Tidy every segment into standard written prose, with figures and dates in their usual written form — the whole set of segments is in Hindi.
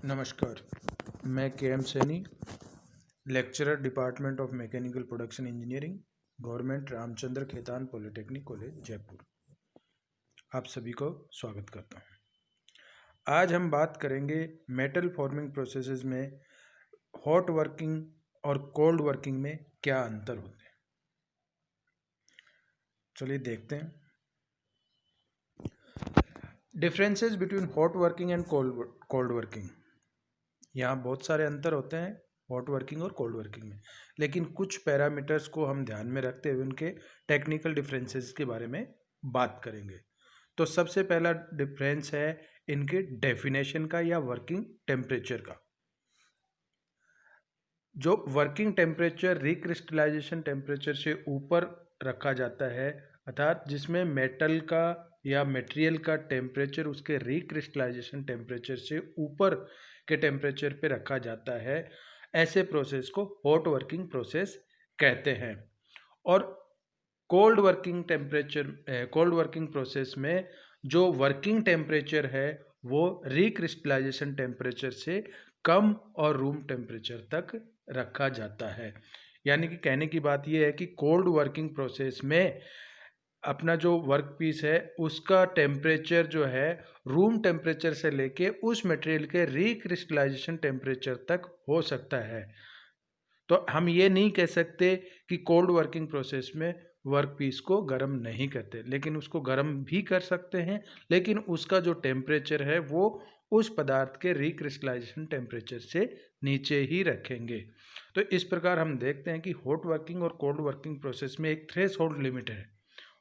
नमस्कार, मैं KM. Saini, lecturer department of mechanical production engineering, government Ramchandra Khetan polytechnic college Jaipur, आप सभी को स्वागत करता हूं। आज हम बात करेंगे मेटल फॉर्मिंग प्रोसेसेस में हॉट वर्किंग और कोल्ड वर्किंग में क्या अंतर होते हैं। चलिए देखते हैं। Differences between hot working and cold working. यहाँ बहुत सारे अंतर होते हैं हॉट वर्किंग और कोल्ड वर्किंग में, लेकिन कुछ पैरामीटर्स को हम ध्यान में रखते हुए उनके टेक्निकल डिफरेंसेस के बारे में बात करेंगे। तो सबसे पहला डिफरेंस है इनके डेफिनेशन का या वर्किंग टेम्परेचर का। जो वर्किंग टेम्परेचर रिक्रिस्टलाइजेशन टेम्परेचर से ऊपर रखा जाता है, अर्थात जिसमें मेटल का या मटेरियल का टेम्परेचर उसके रिक्रिस्टलाइजेशन टेम्परेचर से ऊपर के टेम्परेचर पे रखा जाता है, ऐसे प्रोसेस को हॉट वर्किंग प्रोसेस कहते हैं। और कोल्ड वर्किंग प्रोसेस में जो वर्किंग टेम्परेचर है वो रिक्रिस्टलाइजेशन टेम्परेचर से कम और रूम टेम्परेचर तक रखा जाता है। यानी कि कहने की बात यह है कि कोल्ड वर्किंग प्रोसेस में अपना जो वर्क पीस है उसका टेम्परेचर जो है रूम टेम्परेचर से लेके उस मटेरियल के रिक्रिस्टलाइजेशन टेम्परेचर तक हो सकता है। तो हम ये नहीं कह सकते कि कोल्ड वर्किंग प्रोसेस में वर्क पीस को गर्म नहीं करते, लेकिन उसको गर्म भी कर सकते हैं, लेकिन उसका जो टेम्परेचर है वो उस पदार्थ के रिक्रिस्टलाइजेशन टेम्परेचर से नीचे ही रखेंगे। तो इस प्रकार हम देखते हैं कि हॉट वर्किंग और कोल्ड वर्किंग प्रोसेस में एक थ्रेशोल्ड लिमिट है,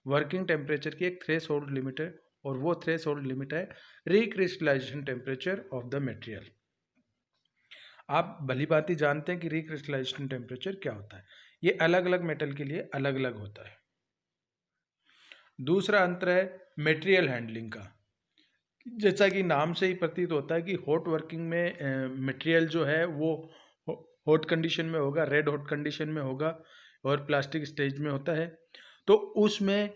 वर्किंग टेम्परेचर की एक थ्रेशोल्ड लिमिट है, और वो थ्रेशोल्ड लिमिट है recrystallisation temperature of the material. आप भली भांति जानते हैं कि रिक्रिस्टलाइजेशन टेम्परेचर क्या होता है। ये अलग अलग मेटल के लिए अलग अलग होता है। दूसरा अंतर है मटेरियल हैंडलिंग का। जैसा कि नाम से ही प्रतीत होता है कि हॉट वर्किंग में मटेरियल जो है वो हॉट कंडीशन में होगा, रेड हॉट कंडीशन में होगा और प्लास्टिक स्टेज में होता है। तो उसमें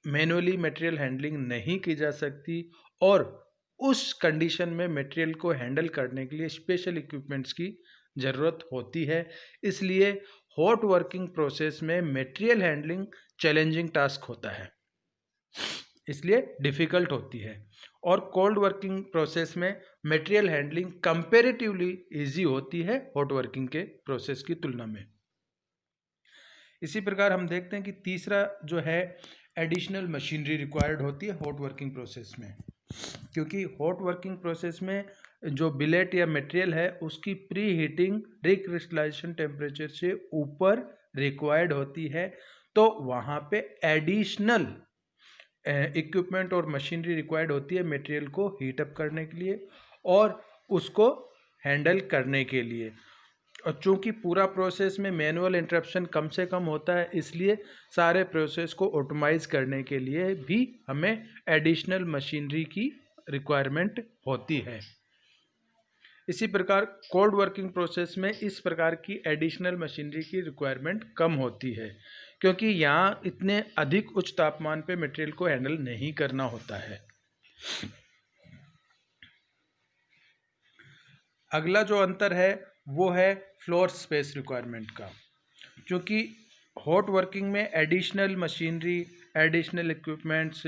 मैनुअली मटेरियल हैंडलिंग नहीं की जा सकती, और उस कंडीशन में मटेरियल को हैंडल करने के लिए स्पेशल इक्विपमेंट्स की ज़रूरत होती है। इसलिए हॉट वर्किंग प्रोसेस में मटेरियल हैंडलिंग चैलेंजिंग टास्क होता है, इसलिए डिफ़िकल्ट होती है। और कोल्ड वर्किंग प्रोसेस में मटेरियल हैंडलिंग कंपैरेटिवली इजी होती है हॉट वर्किंग के प्रोसेस की तुलना में। इसी प्रकार हम देखते हैं कि तीसरा जो है एडिशनल मशीनरी रिक्वायर्ड होती है हॉट वर्किंग प्रोसेस में, क्योंकि हॉट वर्किंग प्रोसेस में जो बिलेट या मटेरियल है उसकी प्री हीटिंग रिक्रिस्टलाइजेशन टेम्परेचर से ऊपर रिक्वायर्ड होती है। तो वहाँ पे एडिशनल इक्विपमेंट और मशीनरी रिक्वायर्ड होती है मटेरियल को हीट अप करने के लिए और उसको हैंडल करने के लिए। और चूंकि पूरा प्रोसेस में मैनुअल इंटरप्शन कम से कम होता है, इसलिए सारे प्रोसेस को ऑटोमाइज करने के लिए भी हमें एडिशनल मशीनरी की रिक्वायरमेंट होती है। इसी प्रकार कोल्ड वर्किंग प्रोसेस में इस प्रकार की एडिशनल मशीनरी की रिक्वायरमेंट कम होती है, क्योंकि यहाँ इतने अधिक उच्च तापमान पे मटेरियल को हैंडल नहीं करना होता है। अगला जो अंतर है वो है फ्लोर स्पेस रिक्वायरमेंट का। क्योंकि हॉट वर्किंग में एडिशनल मशीनरी, एडिशनल इक्विपमेंट्स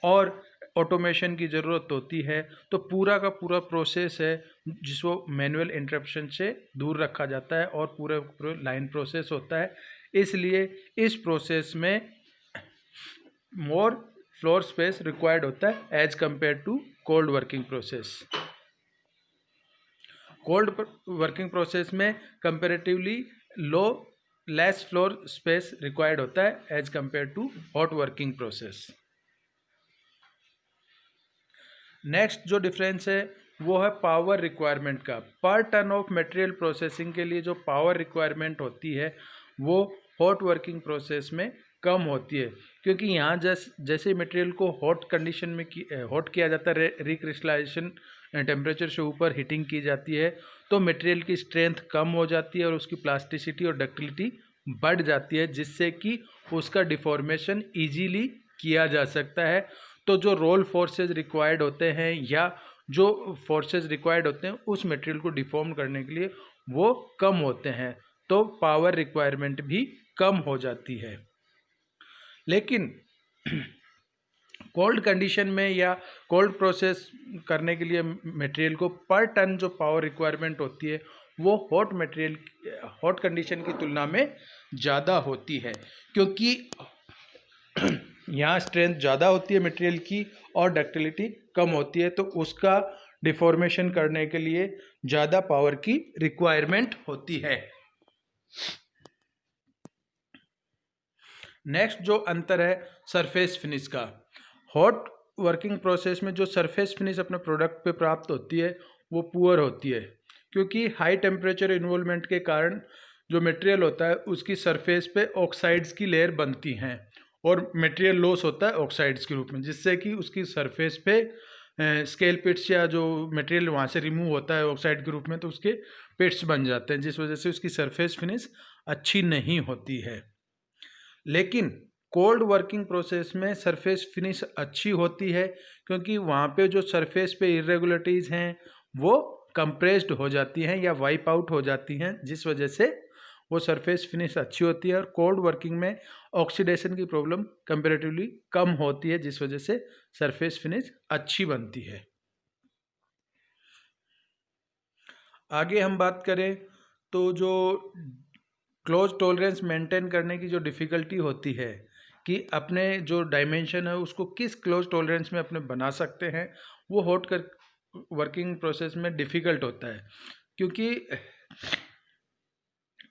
और ऑटोमेशन की ज़रूरत होती है, तो पूरा का पूरा प्रोसेस है जिसको मैनुअल इंटरप्शन से दूर रखा जाता है और पूरा लाइन प्रोसेस होता है। इसलिए इस प्रोसेस में मोर फ्लोर स्पेस रिक्वायर्ड होता है as compare to cold working process. Cold working process में comparatively less floor space required होता है as compare to hot working process. Next जो डिफरेंस है वो है पावर रिक्वायरमेंट का। पर टन ऑफ मटेरियल प्रोसेसिंग के लिए जो पावर रिक्वायरमेंट होती है वो हॉट वर्किंग प्रोसेस में कम होती है, क्योंकि यहाँ जैसे मटेरियल को हॉट कंडीशन में हॉट किया जाता है, रिक्रिस्टलाइजेशन टेम्परेचर से ऊपर हीटिंग की जाती है, तो मटेरियल की स्ट्रेंथ कम हो जाती है और उसकी प्लास्टिसिटी और डक्टिलिटी बढ़ जाती है, जिससे कि उसका डिफॉर्मेशन ईजीली किया जा सकता है। तो जो रोल फोर्सेस रिक्वायर्ड होते हैं या जो फोर्सेस रिक्वायर्ड होते हैं उस मटेरियल को डिफॉर्म करने के लिए वो कम होते हैं, तो पावर रिक्वायरमेंट भी कम हो जाती है। लेकिन कोल्ड कंडीशन में या कोल्ड प्रोसेस करने के लिए मटेरियल को पर टन जो पावर रिक्वायरमेंट होती है वो हॉट कंडीशन की तुलना में ज़्यादा होती है, क्योंकि यहाँ स्ट्रेंथ ज़्यादा होती है मटेरियल की और डक्टिलिटी कम होती है, तो उसका डिफॉर्मेशन करने के लिए ज़्यादा पावर की रिक्वायरमेंट होती है। नेक्स्ट जो अंतर है सरफेस फिनिश का। हॉट वर्किंग प्रोसेस में जो सरफेस फिनिश अपने प्रोडक्ट पे प्राप्त होती है वो पुअर होती है, क्योंकि हाई टेम्परेचर इन्वॉल्वमेंट के कारण जो मटेरियल होता है उसकी सरफेस पे ऑक्साइड्स की लेयर बनती हैं और मटेरियल लॉस होता है ऑक्साइड्स के रूप में, जिससे कि उसकी सरफेस पे स्केल पिट्स या जो मटेरियल वहाँ से रिमूव होता है ऑक्साइड के रूप में तो उसके पिट्स बन जाते हैं, जिस वजह से उसकी सरफेस फिनिश अच्छी नहीं होती है। लेकिन कोल्ड वर्किंग प्रोसेस में सरफेस फिनिश अच्छी होती है, क्योंकि वहाँ पे जो सरफेस पे इरेगुलरिटीज़ हैं वो कंप्रेस्ड हो जाती हैं या वाइप आउट हो जाती हैं, जिस वजह से वो सरफेस फिनिश अच्छी होती है। और कोल्ड वर्किंग में ऑक्सीडेशन की प्रॉब्लम कंपेरेटिवली कम होती है, जिस वजह से सरफेस फिनिश अच्छी बनती है। आगे हम बात करें तो जो क्लोज टॉलरेंस मेंटेन करने की जो डिफ़िकल्टी होती है कि अपने जो डायमेंशन है उसको किस क्लोज टॉलरेंस में अपने बना सकते हैं, वो हॉट वर्किंग प्रोसेस में डिफ़िकल्ट होता है, क्योंकि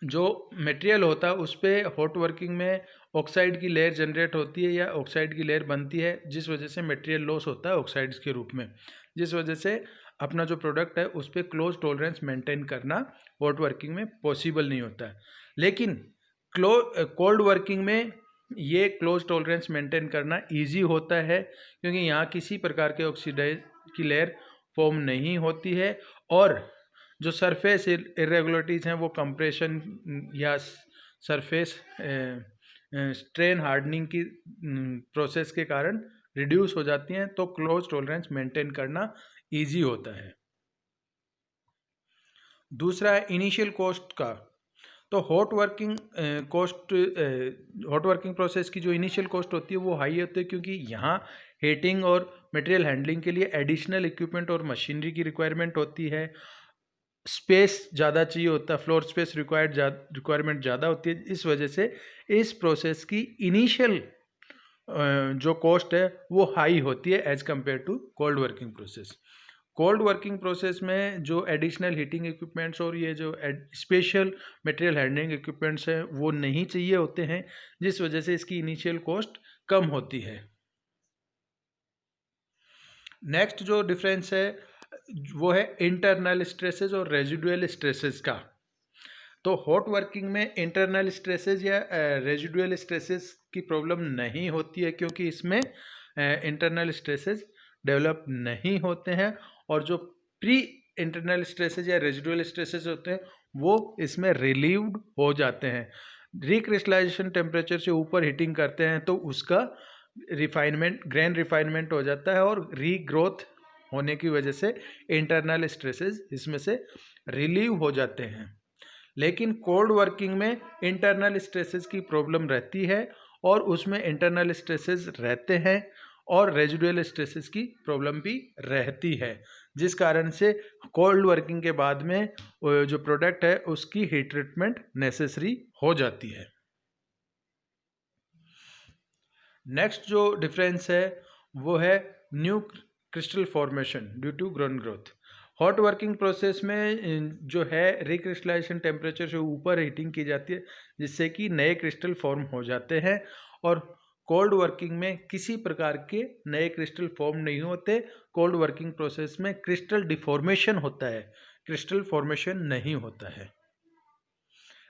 जो मटेरियल होता है उस पर हॉट वर्किंग में ऑक्साइड की लेयर जनरेट होती है या ऑक्साइड की लेयर बनती है, जिस वजह से मटेरियल लॉस होता है ऑक्साइड्स के रूप में, जिस वजह से अपना जो प्रोडक्ट है उस पर क्लोज टॉलरेंस मेंटेन करना हॉट वर्किंग में पॉसिबल नहीं होता है। लेकिन कोल्ड वर्किंग में ये क्लोज टॉलरेंस मेंटेन करना इजी होता है, क्योंकि यहाँ किसी प्रकार के ऑक्सीडाइज की लेयर फॉर्म नहीं होती है और जो सरफेस इरेगुलरिटीज़ हैं वो कंप्रेशन या सरफेस स्ट्रेन हार्डनिंग की प्रोसेस के कारण रिड्यूस हो जाती हैं, तो क्लोज टॉलरेंस मेंटेन करना इजी होता है। दूसरा है इनिशियल कॉस्ट का। तो हॉट वर्किंग प्रोसेस की जो इनिशियल कॉस्ट होती है वो हाई होती है, क्योंकि यहाँ हीटिंग और मटेरियल हैंडलिंग के लिए एडिशनल इक्विपमेंट और मशीनरी की रिक्वायरमेंट होती है, स्पेस ज़्यादा चाहिए होता है, फ्लोर स्पेस रिक्वायरमेंट ज़्यादा होती है। इस वजह से इस प्रोसेस की इनिशियल जो कॉस्ट है वो हाई होती है as compare to cold working process. Cold working process में जो एडिशनल हीटिंग इक्विपमेंट्स और ये जो स्पेशल मटेरियल हैंडलिंग इक्विपमेंट्स हैं वो नहीं चाहिए होते हैं, जिस वजह से इसकी इनिशियल कॉस्ट कम होती है। नेक्स्ट जो डिफरेंस है वो है इंटरनल स्ट्रेसेस और रेजिडुअल स्ट्रेसेस का। तो हॉट वर्किंग में इंटरनल स्ट्रेसेस या रेजिडुअल स्ट्रेसेस की प्रॉब्लम नहीं होती है, क्योंकि इसमें इंटरनल स्ट्रेसेस डेवलप नहीं होते हैं, और जो प्री इंटरनल स्ट्रेसेस या रेजिडुअल स्ट्रेसेस होते हैं वो इसमें रिलीव्ड हो जाते हैं। रिक्रिस्टलाइजेशन टेम्परेचर से ऊपर हीटिंग करते हैं तो उसका ग्रेन रिफाइनमेंट हो जाता है और रीग्रोथ होने की वजह से इंटरनल स्ट्रेसेस इसमें से रिलीव हो जाते हैं। लेकिन कोल्ड वर्किंग में इंटरनल स्ट्रेसेस की प्रॉब्लम रहती है और उसमें इंटरनल स्ट्रेसेस रहते हैं और रेजिडुअल स्ट्रेसेस की प्रॉब्लम भी रहती है, जिस कारण से कोल्ड वर्किंग के बाद में जो प्रोडक्ट है उसकी हीट ट्रीटमेंट नेसेसरी हो जाती है। नेक्स्ट जो डिफरेंस है वो है new crystal formation due to grown growth. Hot working process में जो है रिक्रिस्टलाइजेशन टेम्परेचर से ऊपर हीटिंग की जाती है, जिससे कि नए क्रिस्टल फॉर्म हो जाते हैं, और कोल्ड वर्किंग में किसी प्रकार के नए क्रिस्टल फॉर्म नहीं होते। कोल्ड वर्किंग प्रोसेस में क्रिस्टल डिफॉर्मेशन होता है, क्रिस्टल फॉर्मेशन नहीं होता है।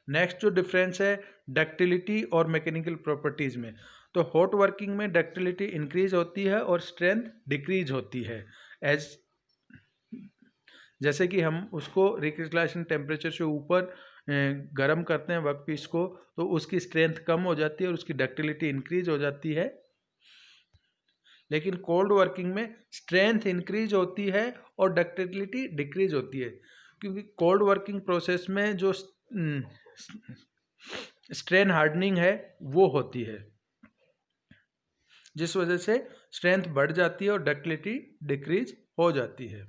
नेक्स्ट जो डिफरेंस है डक्टिलिटी और मैकेनिकल प्रॉपर्टीज़ में। तो हॉट वर्किंग में डक्टिलिटी इंक्रीज होती है और स्ट्रेंथ डिक्रीज होती है, एज जैसे कि हम उसको रिक्रिस्टलाइजेशन टेम्परेचर से ऊपर गर्म करते हैं वर्कपीस को, तो उसकी स्ट्रेंथ कम हो जाती है और उसकी डक्टिलिटी इंक्रीज हो जाती है। लेकिन कोल्ड वर्किंग में स्ट्रेंथ इंक्रीज होती है और डक्टिलिटी डिक्रीज होती है, क्योंकि कोल्ड वर्किंग प्रोसेस में जो स्ट्रेन हार्डनिंग है वो होती है, जिस वजह से स्ट्रेंथ बढ़ जाती है और डक्टिलिटी डिक्रीज हो जाती है।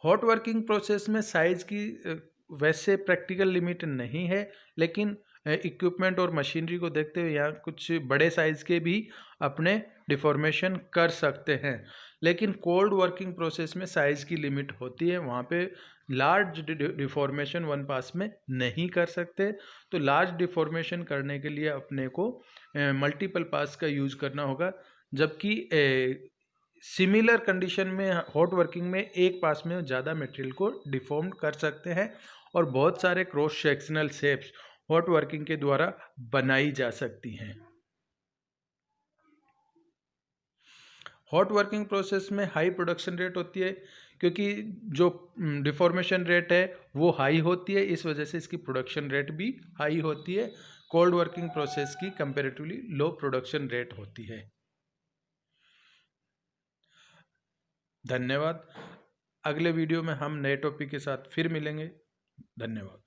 हॉट वर्किंग प्रोसेस में साइज की वैसे प्रैक्टिकल लिमिट नहीं है, लेकिन इक्विपमेंट और मशीनरी को देखते हुए यहाँ कुछ बड़े साइज के भी अपने डिफॉर्मेशन कर सकते हैं। लेकिन कोल्ड वर्किंग प्रोसेस में साइज की लिमिट होती है, वहाँ पे लार्ज डिफॉर्मेशन वन पास में नहीं कर सकते। तो लार्ज डिफॉर्मेशन करने के लिए अपने को मल्टीपल पास का यूज करना होगा, जबकि सिमिलर कंडीशन में हॉट वर्किंग में एक पास में ज़्यादा मटेरियल को डिफॉर्म कर सकते हैं और बहुत सारे cross sectional shapes hot working के द्वारा बनाई जा सकती हैं। हॉट वर्किंग प्रोसेस में हाई प्रोडक्शन रेट होती है, क्योंकि जो डिफॉर्मेशन रेट है वो हाई होती है, इस वजह से इसकी प्रोडक्शन रेट भी हाई होती है। कोल्ड वर्किंग प्रोसेस की कंपैरेटिवली लो प्रोडक्शन रेट होती है। धन्यवाद। अगले वीडियो में हम नए टॉपिक के साथ फिर मिलेंगे। धन्यवाद।